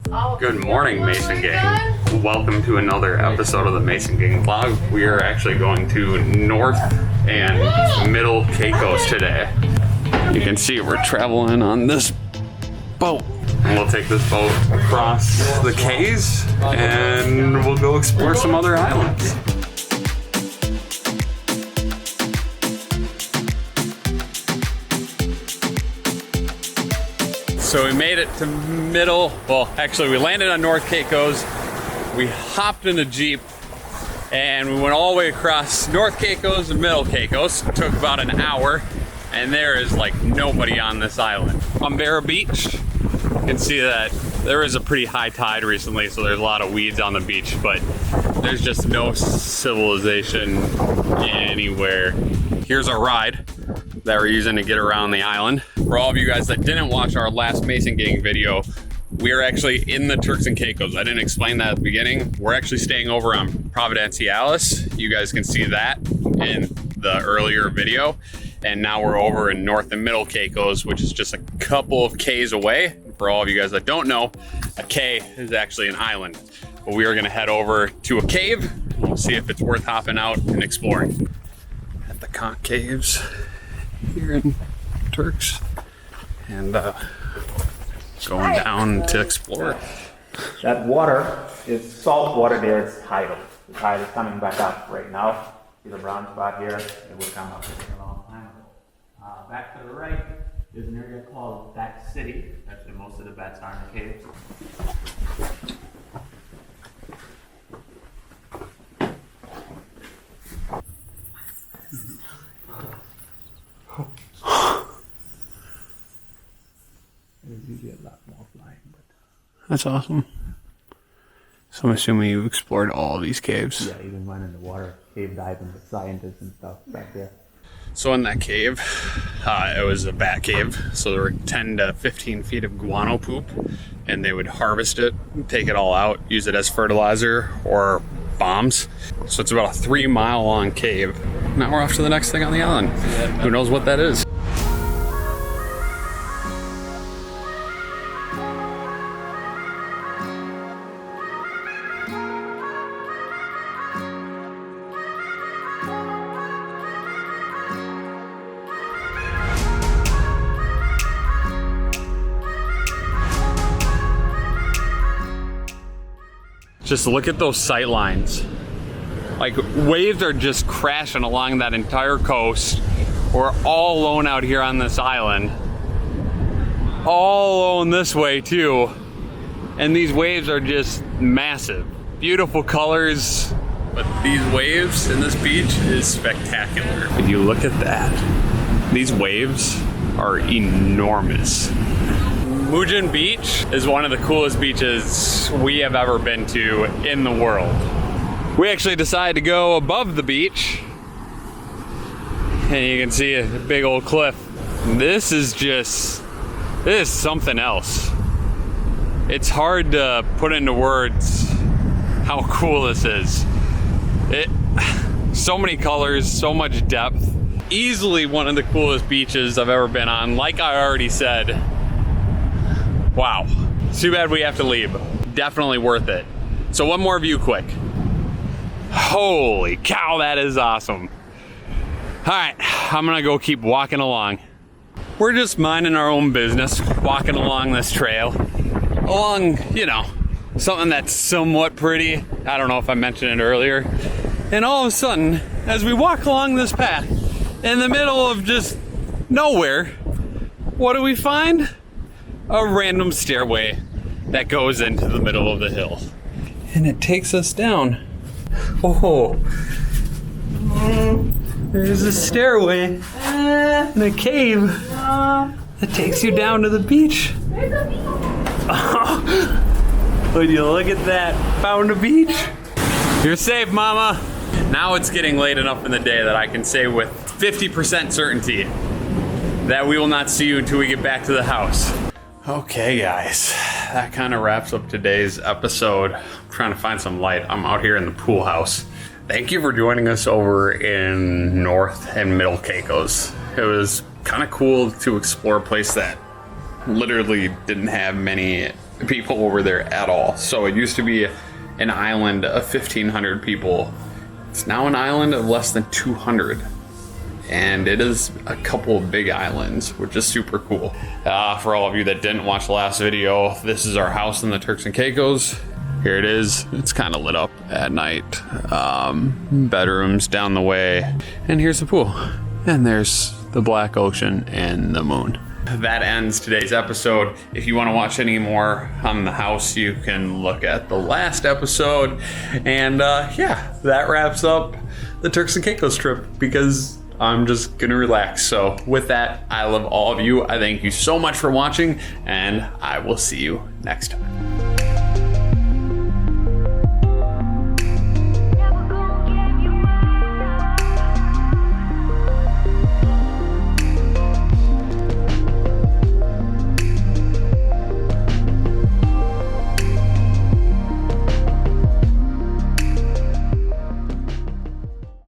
Good morning, Mason Gang. Welcome to another episode of the Mason Gang vlog. We are actually going to North and Middle Caicos today. You can see we're traveling on this boat. And we'll take this boat across the Cays and we'll go explore some other islands. So we made it to we landed on North Caicos. We hopped in a Jeep and we went all the way across North Caicos and Middle Caicos. It took about an hour and there is like nobody on this island. On Barra Beach, you can see that there is a pretty high tide recently, so there's a lot of weeds on the beach, but there's just no civilization anywhere. Here's our ride that we're using to get around the island. For all of you guys that didn't watch our last Mason Gang video, we are actually in the Turks and Caicos. I didn't explain that at the beginning. We're actually staying over on Providenciales. You guys can see that in the earlier video. And now we're over in North and Middle Caicos, which is just a couple of Ks away. For all of you guys that don't know, a K is actually an island. But we are gonna head over to a cave. We'll see if it's worth hopping out and exploring. At the Conch Caves here in Turks. And going down to explore. That water is salt water there. It's tidal. The tide is coming back up right now. See the brown spot here? It would come up a long time ago. Back to the right is an area called Bat City. That's where most of the bats are in the caves. There's usually a lot more flying, but that's awesome. So I'm assuming you've explored all of these caves. yeah, even went in the water, cave diving with scientists and stuff back there. So in that cave, it was a bat cave. So there were 10 to 15 feet of guano poop, and they would harvest it, take it all out, use it as fertilizer or bombs. So it's about a 3-mile long cave. Now we're off to the next thing on the island. Who knows what that is? Just look at those sight lines. Like, waves are just crashing along that entire coast. We're all alone out here on this island. All alone this way too. And these waves are just massive. Beautiful colors. But these waves in this beach is spectacular. If you look at that, these waves are enormous. Mujin Beach is one of the coolest beaches we have ever been to in the world. We actually decided to go above the beach, and you can see a big old cliff. This is something else. It's hard to put into words how cool this is. So many colors, so much depth. Easily one of the coolest beaches I've ever been on. Like I already said, wow, it's too bad we have to leave. Definitely worth it. So one more view quick. Holy cow, that is awesome. All right, I'm gonna go keep walking along. We're just minding our own business, walking along this trail. Along, something that's somewhat pretty. I don't know if I mentioned it earlier. And all of a sudden, as we walk along this path, in the middle of just nowhere, what do we find? A random stairway that goes into the middle of the hill. And it takes us down. Oh, there's a stairway in a cave that takes you down to the beach. Oh, would you look at that? Found a beach. You're safe, mama. Now it's getting late enough in the day that I can say with 50% certainty that we will not see you until we get back to the house. Okay, guys, that kind of wraps up today's episode. I'm trying to find some light. I'm out here in the pool house. Thank you for joining us over in North and Middle Caicos. It was kind of cool to explore a place that literally didn't have many people over there at all. So it used to be an island of 1,500 people. It's now an island of less than 200. And it is a couple of big islands, which is super cool. For all of you that didn't watch the last video, this is our house in the Turks and Caicos. Here it is. It's kind of lit up at night. Bedrooms down the way. And here's the pool. And there's the black ocean and the moon. That ends today's episode. If you want to watch any more on the house, you can look at the last episode. And yeah, that wraps up the Turks and Caicos trip because I'm just gonna relax. So with that, I love all of you. I thank you so much for watching, and I will see you next time.